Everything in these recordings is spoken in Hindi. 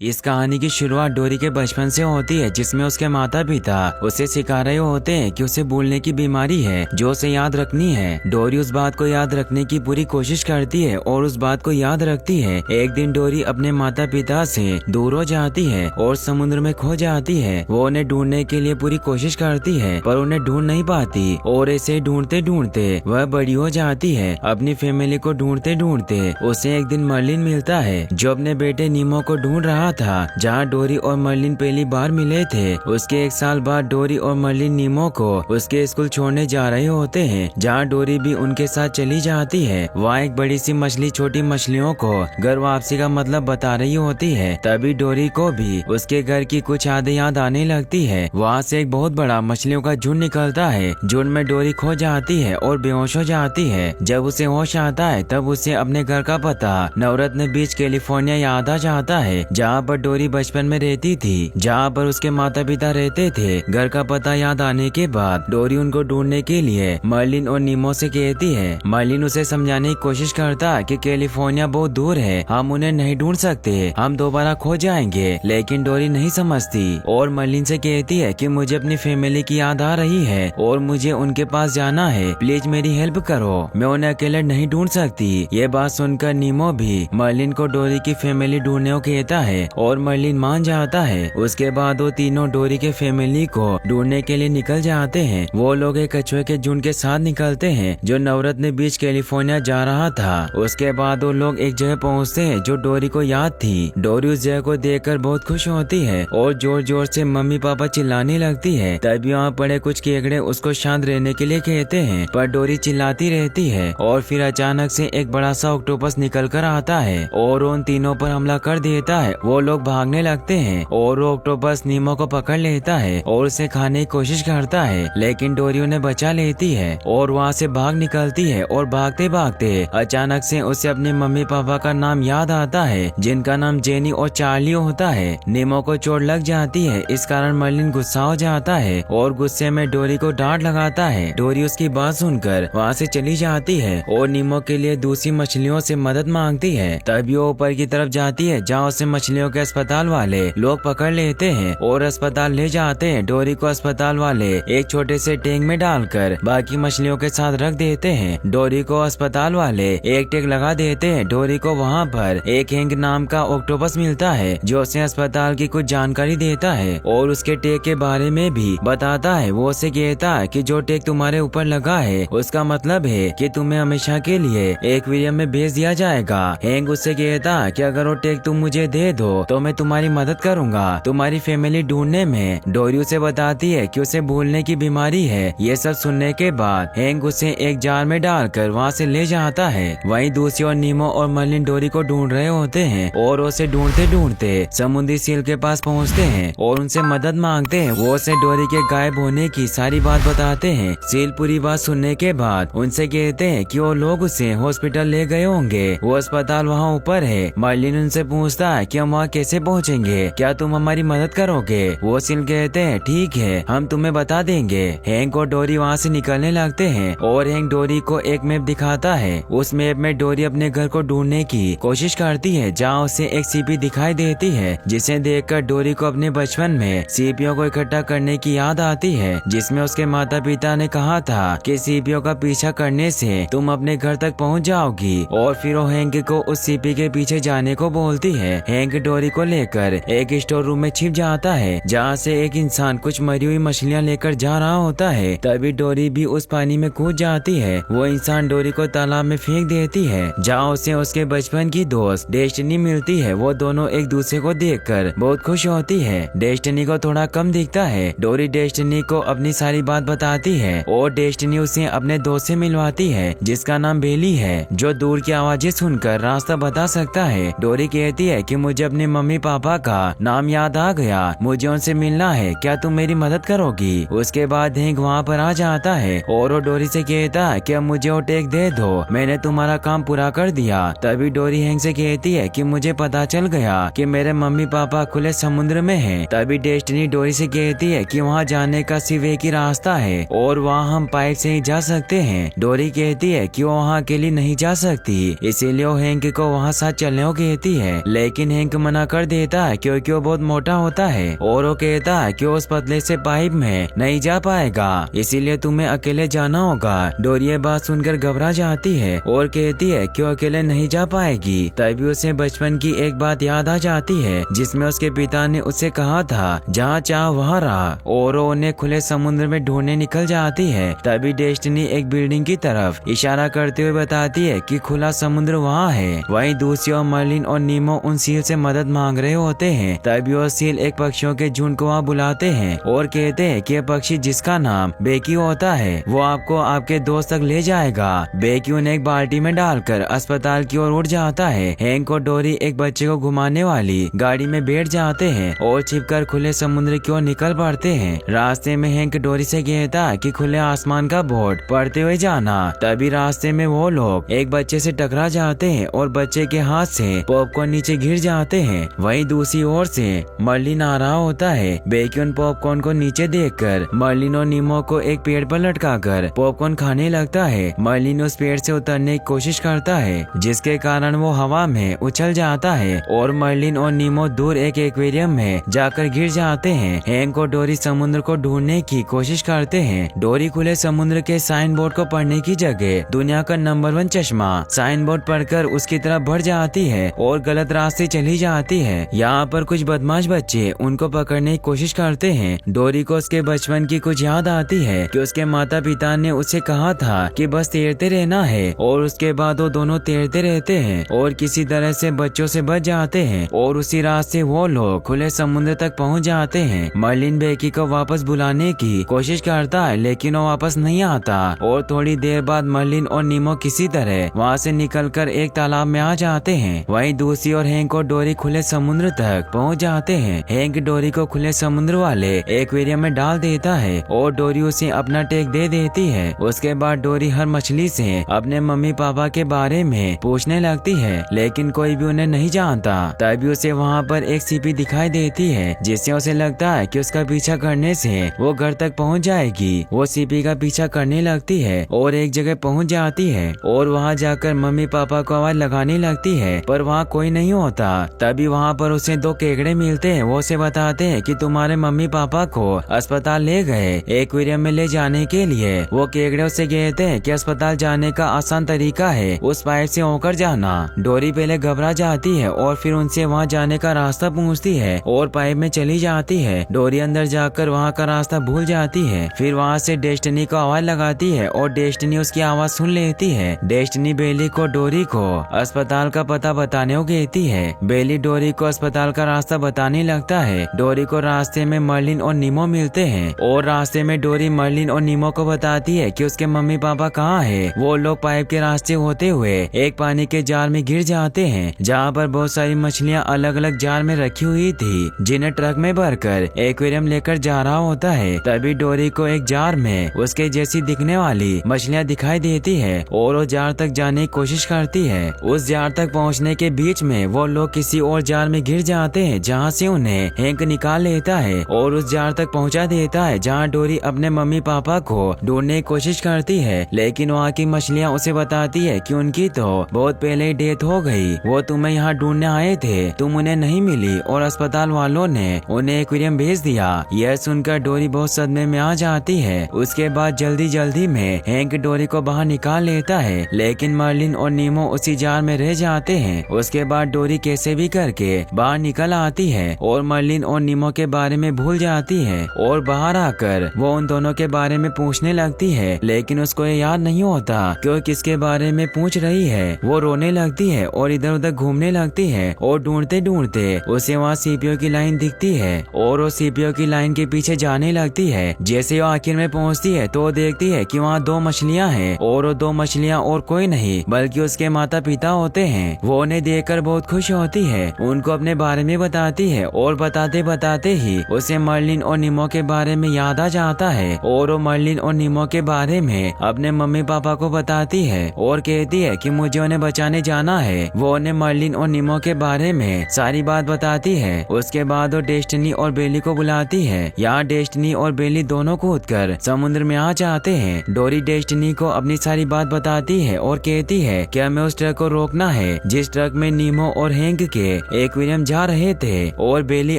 इस कहानी की शुरुआत डोरी के बचपन से होती है, जिसमें उसके माता पिता उसे सिखा रहे होते हैं कि उसे भूलने की बीमारी है जो उसे याद रखनी है। डोरी उस बात को याद रखने की पूरी कोशिश करती है और उस बात को याद रखती है। एक दिन डोरी अपने माता पिता से दूर हो जाती है और समुद्र में खो जाती है। वो उन्हें ढूंढने के लिए पूरी कोशिश करती है पर उन्हें ढूंढ नहीं पाती और ऐसे ढूंढते ढूंढते वह बड़ी हो जाती है। अपनी फैमिली को ढूंढते ढूंढते उसे एक दिन मर्लिन मिलता है जो अपने बेटे नीमो को ढूंढ रहा था। जहाँ डोरी और मर्लिन पहली बार मिले थे उसके 1 साल बाद डोरी और मर्लिन नीमो को उसके स्कूल छोड़ने जा रहे होते हैं, जहाँ डोरी भी उनके साथ चली जाती है। वहाँ एक बड़ी सी मछली छोटी मछलियों को घर वापसी का मतलब बता रही होती है। तभी डोरी को भी उसके घर की कुछ यादें याद आने लगती है। वहाँ से एक बहुत बड़ा मछलियों का झुंड निकलता है। झुंड में डोरी खो जाती है और बेहोश हो जाती है। जब उसे होश आता है तब उसे अपने घर का पता नवरत्न बीच कैलिफोर्निया याद आ जाता है, जहाँ पर डोरी बचपन में रहती थी, जहाँ पर उसके माता पिता रहते थे। घर का पता याद आने के बाद डोरी उनको ढूंढने के लिए मर्लिन और नीमो से कहती है। मर्लिन उसे समझाने की कोशिश करता है कि कैलिफोर्निया बहुत दूर है, हम उन्हें नहीं ढूंढ सकते, हम दोबारा खो जाएंगे। लेकिन डोरी नहीं समझती और मर्लिन से कहती है कि मुझे अपनी फैमिली की याद आ रही है और मुझे उनके पास जाना है, प्लीज मेरी हेल्प करो, मैं उन्हें अकेले नहीं ढूंढ सकती। ये बात सुनकर नीमो भी मर्लिन को डोरी की फैमिली ढूंढने को कहता है और मर्लिन मान जाता है। उसके बाद वो तीनों डोरी के फैमिली को ढूंढने के लिए निकल जाते हैं। वो लोग एक कछुए के झुंड के साथ निकलते हैं जो नवरत्न बीच कैलिफोर्निया जा रहा था। उसके बाद वो लोग एक जगह पहुंचते हैं जो डोरी को याद थी। डोरी उस जगह को देखकर बहुत खुश होती है और जोर जोर से मम्मी पापा चिल्लाने लगती है। तभी वहाँ पड़े कुछ केकड़े उसको शांत रहने के लिए कहते हैं, पर डोरी चिल्लाती रहती है। और फिर अचानक से एक बड़ा सा ऑक्टोपस निकल कर आता है और उन तीनों पर हमला कर देता है। वो लोग भागने लगते हैं और वो ऑक्टोपस नीमो को पकड़ लेता है और उसे खाने की कोशिश करता है, लेकिन डोरी उन्हें बचा लेती है और वहाँ से भाग निकलती है। और भागते भागते अचानक से उसे अपने मम्मी पापा का नाम याद आता है, जिनका नाम जेनी और चार्ली होता है। नीमो को चोट लग जाती है, इस कारण मर्लिन गुस्सा हो जाता है और गुस्से में डोरी को डांट लगाता है। डोरी उसकी बात सुनकर वहाँ से चली जाती है और नीमो के लिए दूसरी मछलियों से मदद मांगती है। तभी वो ऊपर की तरफ जाती है जहाँ उसे मछलियों के अस्पताल वाले लोग पकड़ लेते हैं और अस्पताल ले जाते हैं। डोरी को अस्पताल वाले एक छोटे से टैंक में डालकर बाकी मछलियों के साथ रख देते हैं। डोरी को अस्पताल वाले एक टैग लगा देते हैं। डोरी को वहाँ पर एक हैंक नाम का ऑक्टोपस मिलता है जो उसे अस्पताल की कुछ जानकारी देता है और उसके टैग के बारे में भी बताता है। वो उसे कहता है कि जो टैग तुम्हारे ऊपर लगा है उसका मतलब है कि तुम्हें हमेशा के लिए एक्वेरियम में भेज दिया जाएगा। हैंक उससे कहता है कि अगर वो टैग तुम मुझे दे दो तो मैं तुम्हारी मदद करूंगा तुम्हारी फैमिली ढूंढने में। डोरी उसे बताती है कि उसे भूलने की बीमारी है। ये सब सुनने के बाद हैंक उसे एक जार में डालकर वहाँ से ले जाता है। वहीं दूसरी ओर नीमो और मर्लिन डोरी को ढूंढ रहे होते हैं और उसे ढूंढते ढूंढते समुद्री सील के पास पहुँचते हैं और उनसे मदद मांगते हैं। वो उसे डोरी के गायब होने की सारी बात बताते हैं। सील पूरी बात सुनने के बाद उनसे कहते हैं कि वो लोग उसे हॉस्पिटल ले गए होंगे, वो अस्पताल वहाँ ऊपर है। मर्लिन उनसे पूछता है कि हम वहाँ कैसे पहुँचेंगे, क्या तुम हमारी मदद करोगे। वो सील कहते हैं ठीक है, हम तुम्हें बता देंगे। हैंक और डोरी वहाँ से निकलने लगते हैं और हैंक डोरी को एक मैप दिखाता है। उस मैप में डोरी अपने घर को ढूंढने की कोशिश करती है, जहाँ उसे एक सीपी दिखाई देती है, जिसे देखकर डोरी को अपने बचपन में सीपियों को इकट्ठा करने की याद आती है, जिसमें उसके माता पिता ने कहा था कि सीपियों का पीछा करने से तुम अपने घर तक पहुँच जाओगी। और फिर वो हैंक को उस सीपी के पीछे जाने को बोलती है। हैंक डोरी को लेकर एक स्टोर रूम में छिप जाता है, जहाँ से एक इंसान कुछ मरी हुई मछलियाँ लेकर जा रहा होता है। तभी डोरी भी उस पानी में कूद जाती है। वो इंसान डोरी को तालाब में फेंक देती है, जहाँ उसे उसके बचपन की दोस्त डेस्टिनी मिलती है। वो दोनों एक दूसरे को देखकर बहुत खुश होती है। डेस्टिनी को थोड़ा कम दिखता है। डोरी डेस्टिनी को अपनी सारी बात बताती है और डेस्टिनी उसे अपने दोस्त से मिलवाती है, जिसका नाम बेली है, जो दूर की आवाजें सुनकर रास्ता बता सकता है। डोरी कहती है कि मुझे अपने मम्मी पापा का नाम याद आ गया, मुझे उनसे मिलना है, क्या तुम मेरी मदद करोगी। उसके बाद हैंक वहाँ पर आ जाता है और वो डोरी से कहता है कि अब मुझे वो टैग दे दो, मैंने तुम्हारा काम पूरा कर दिया। तभी डोरी हैंक से कहती है कि मुझे पता चल गया कि मेरे मम्मी पापा खुले समुद्र में हैं। तभी डेस्टिनी डोरी से कहती है कि वहाँ जाने का सिर्फ एक ही रास्ता है और वहाँ हम पाइप से ही जा सकते हैं। डोरी कहती है कि वो वहाँ अकेली नहीं जा सकती, इसीलिए वो हैंक को वहाँ साथ चलने को कहती है, लेकिन हैंक मना कर देता है क्योंकि वो बहुत मोटा होता है और वो कहता है कि उस पतले से पाइप में नहीं जा पाएगा, इसीलिए तुम्हें अकेले जाना होगा। डोरी ये बात सुनकर घबरा जाती है और कहती है कि वो अकेले नहीं जा पाएगी। तभी उसे बचपन की एक बात याद आ जाती है जिसमें उसके पिता ने उससे कहा था जहाँ चाह वहाँ रहा, और वो उन्हें खुले समुद्र में ढूंढने निकल जाती है। तभी डेस्टिनी एक बिल्डिंग की तरफ इशारा करते हुए बताती है कि खुला समुद्र वहाँ है। वहीं दूसरी ओर मर्लिन और नीमो उन सील से मदद मांग रहे होते हैं। तभी वो सील एक पक्षियों के झुंड को वहाँ बुलाते हैं और कहते हैं कि पक्षी जिसका नाम बेकी होता है वो आपको आपके दोस्त तक ले जाएगा। बेकी उन्हें एक बाल्टी में डालकर अस्पताल की ओर उड़ जाता है। हैंक और डोरी एक बच्चे को घुमाने वाली गाड़ी में बैठ जाते हैं और छिपकर खुले समुद्र की ओर निकल पड़ते हैं। रास्ते में हैंक डोरी से कहता है कि खुले आसमान का बोर्ड पढ़ते हुए जाना। तभी रास्ते में वो लोग एक बच्चे से टकरा जाते हैं और बच्चे के हाथ से पॉपकॉर्न नीचे गिर जाते हैं। वहीं दूसरी ओर से मर्लिन आ रहा होता है। बेकी उन पॉपकॉर्न को नीचे देखकर मर्लिन और नीमो को एक पेड़ पर लटकाकर पॉपकॉर्न खाने लगता है। मर्लिन उस पेड़ से उतरने की कोशिश करता है जिसके कारण वो हवा में उछल जाता है और मर्लिन और नीमो दूर एक एक्वेरियम में जाकर गिर जाते हैं। हैंक और डोरी समुद्र को ढूंढने की कोशिश करते हैं। डोरी खुले समुद्र के साइन बोर्ड को पढ़ने की जगह दुनिया का नंबर 1 चश्मा साइन बोर्ड पढ़कर उसकी तरफ बढ़ जाती है और गलत रास्ते चली जाती है। यहाँ पर कुछ बदमाश बच्चे उनको पकड़ने की कोशिश करते हैं। डोरी को उसके बचपन की कुछ याद आती है कि उसके माता पिता ने उसे कहा था कि बस तैरते रहना है, और उसके बाद वो दोनों तैरते रहते हैं और किसी तरह से बच्चों से बच जाते हैं और उसी रास्ते वो लोग खुले समुद्र तक पहुँच जाते हैं। मर्लिन बेकी को वापस बुलाने की कोशिश करता है लेकिन वो वापस नहीं आता और थोड़ी देर बाद मर्लिन और नीमो किसी तरह वहाँ से निकलकर एक तालाब में आ जाते हैं। वहीं दूसरी ओर हैंक और डोरी खुले समुद्र तक पहुँच जाते हैं। हैंक डोरी को खुले समुद्र वाले एक्वेरियम में डाल देता है और डोरी उसे अपना टेक दे देती है। उसके बाद डोरी हर मछली से अपने मम्मी पापा के बारे में पूछने लगती है लेकिन कोई भी उन्हें नहीं जानता। तभी उसे वहाँ पर एक सीपी दिखाई देती है जिससे उसे लगता है कि उसका पीछा करने से वो घर तक पहुँच जाएगी। वो सीपी का पीछा करने लगती है और एक जगह पहुँच जाती है और वहाँ जाकर मम्मी पापा को आवाज लगाने लगती है पर वहाँ कोई नहीं होता। तभी वहाँ पर उसे 2 केकड़े मिलते हैं। वो उसे बताते हैं कि तुम्हारे मम्मी पापा को अस्पताल ले गए एक्वेरियम में ले जाने के लिए। वो केकड़े उसे कहते हैं कि अस्पताल जाने का आसान तरीका है उस पाइप से होकर जाना। डोरी पहले घबरा जाती है और फिर उनसे वहाँ जाने का रास्ता पूछती है और पाइप में चली जाती है। डोरी अंदर जाकर वहाँ का रास्ता भूल जाती है। फिर वहाँ से डेस्टिनी को आवाज लगाती है और डेस्टिनी उसकी आवाज सुन लेती है। डेस्टिनी बेली को डोरी को अस्पताल का पता बताने को कहती है। बेली डोरी को अस्पताल का रास्ता बताने लगता है। डोरी को रास्ते में मर्लिन और नीमो मिलते हैं और रास्ते में डोरी मर्लिन और नीमो को बताती है कि उसके मम्मी पापा कहाँ है। वो लोग पाइप के रास्ते होते हुए एक पानी के जार में गिर जाते हैं जहाँ पर बहुत सारी मछलियाँ अलग अलग जार में रखी हुई थी जिन्हें ट्रक में भरकर एक्वेरियम लेकर जा रहा होता है। तभी डोरी को एक जार में उसके जैसी दिखने वाली मछलियाँ दिखाई देती है और वो जार तक जाने की कोशिश करती है। उस जार तक पहुँचने के बीच में वो लोग किसी और जार में गिर जाते हैं जहाँ से उन्हें हैंक निकाल लेता है और उस जार तक पहुँचा देता है जहाँ डोरी अपने मम्मी पापा को ढूंढने की कोशिश करती है लेकिन वहाँ की मछलियाँ उसे बताती है कि उनकी तो बहुत पहले ही डेथ हो गई। वो तुम्हें यहाँ ढूंढने आए थे, तुम उन्हें नहीं मिली और अस्पताल वालों ने उन्हें एक्वेरियम भेज दिया। यह सुनकर डोरी बहुत सदमे में आ जाती है। उसके बाद जल्दी जल्दी में हैंक डोरी को बाहर निकाल लेता है लेकिन मर्लिन और नीमो उसी जार में रह जाते हैं। उसके बाद डोरी कैसे भी करके बाहर निकल आती है और मर्लिन और नीमो के बारे में भूल जाती है और बाहर आकर वो उन दोनों के बारे में पूछने लगती है लेकिन उसको ये याद नहीं होता कि वो किसके बारे में पूछ रही है। वो रोने लगती है और इधर उधर घूमने लगती है और ढूंढते ढूंढते उसे वहाँ सीपीओ की लाइन दिखती है और वो सीपीओ की लाइन के पीछे जाने लगती है। जैसे वो आखिर में पहुँचती है तो वो देखती है कि वहाँ 2 मछलियाँ हैं और वो 2 मछलियाँ और कोई नहीं बल्कि उसके माता पिता होते हैं। वो उन्हें देखकर बहुत खुश होती है, उनको अपने बारे में बताती है और बताते बताते ही उसे मर्लिन और नीमो के बारे में याद आ जाता है और वो मर्लिन और नीमो के बारे में अपने मम्मी पापा को बताती है और कहती है कि मुझे उन्हें बचाने जाना है। वो उन्हें मर्लिन और नीमो के बारे में सारी बात बताती है। उसके बाद वो डेस्टिनी और बेली को बुलाती है। यहाँ डेस्टिनी और बेली दोनों कूदकर समुद्र में आ जाते हैं। डोरी डेस्टिनी को अपनी सारी बात बताती है और कहती है कि हमें उस ट्रक को रोकना है जिस ट्रक में नीमो और हैंक के एक्वेरियम जा रहे थे और बेली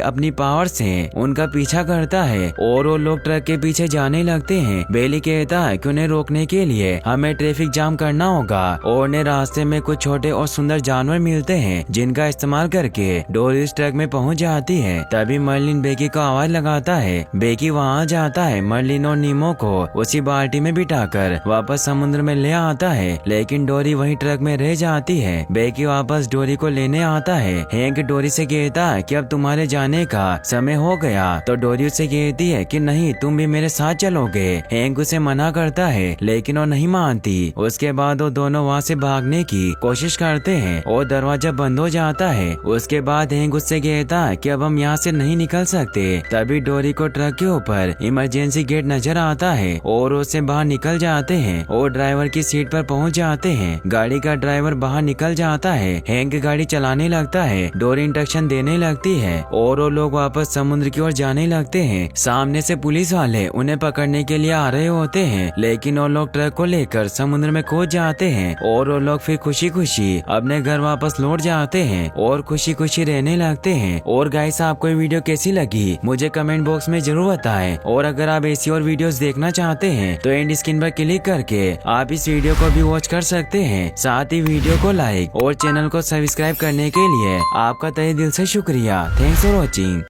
अपनी पावर से उनका पीछा करता है और वो लोग ट्रक के पीछे जाने लगते हैं। बेली कहता है कि उन्हें रोकने के लिए हमें ट्रैफिक जाम करना होगा और उन्हें रास्ते में कुछ छोटे और सुंदर जानवर मिलते हैं जिनका इस्तेमाल करके डोरी उस ट्रक में पहुंच जाती है। तभी मर्लिन बेकी को आवाज लगाता है। बेकी वहां जाता है, मर्लिन और नीमो को उसी बाल्टी में बिठाकर वापस समुद्र में ले आता है, लेकिन डोरी वही ट्रक में रह जाती है। बेकी वापस डोरी को लेने आता है। हैंक डोरी से कहता है कि अब तुम्हारे जाने का समय हो गया, तो डोरी उसे कहती है कि नहीं, तुम भी मेरे साथ चलोगे। हैंक उसे मना करता है लेकिन वो नहीं मानती। उसके बाद वो दोनों वहाँ से भागने की कोशिश करते हैं और दरवाजा बंद हो जाता है। उसके बाद हैंक उससे कहता है कि अब हम यहाँ से नहीं निकल सकते। तभी डोरी को ट्रक के ऊपर इमरजेंसी गेट नजर आता है और उससे बाहर निकल जाते हैं और ड्राइवर की सीट पर पहुँच जाते हैं। गाड़ी का ड्राइवर बाहर निकल जाता है। हैंक गाड़ी चलाने लगता है, डोरी इंस्ट्रक्शन देने लगती है और वो लोग वापस समुद्र की ओर जाने लगते हैं। सामने से पुलिस वाले उन्हें पकड़ने के लिए आ रहे होते हैं, लेकिन वो लोग ट्रक को लेकर समुद्र में कूद जाते हैं और वो लोग फिर खुशी खुशी अपने घर वापस लौट जाते हैं और खुशी खुशी रहने लगते हैं। और गाइस, आपको ये वीडियो कैसी लगी मुझे कमेंट बॉक्स में जरूर बताएं। और अगर आप ऐसी और वीडियोस देखना चाहते हैं तो एंड स्क्रीन पर क्लिक करके आप इस वीडियो को भी वॉच कर सकते हैं। साथ ही वीडियो को लाइक और चैनल को सब्सक्राइब करने के लिए आपका तहे दिल से शुक्रिया। Thanks for watching.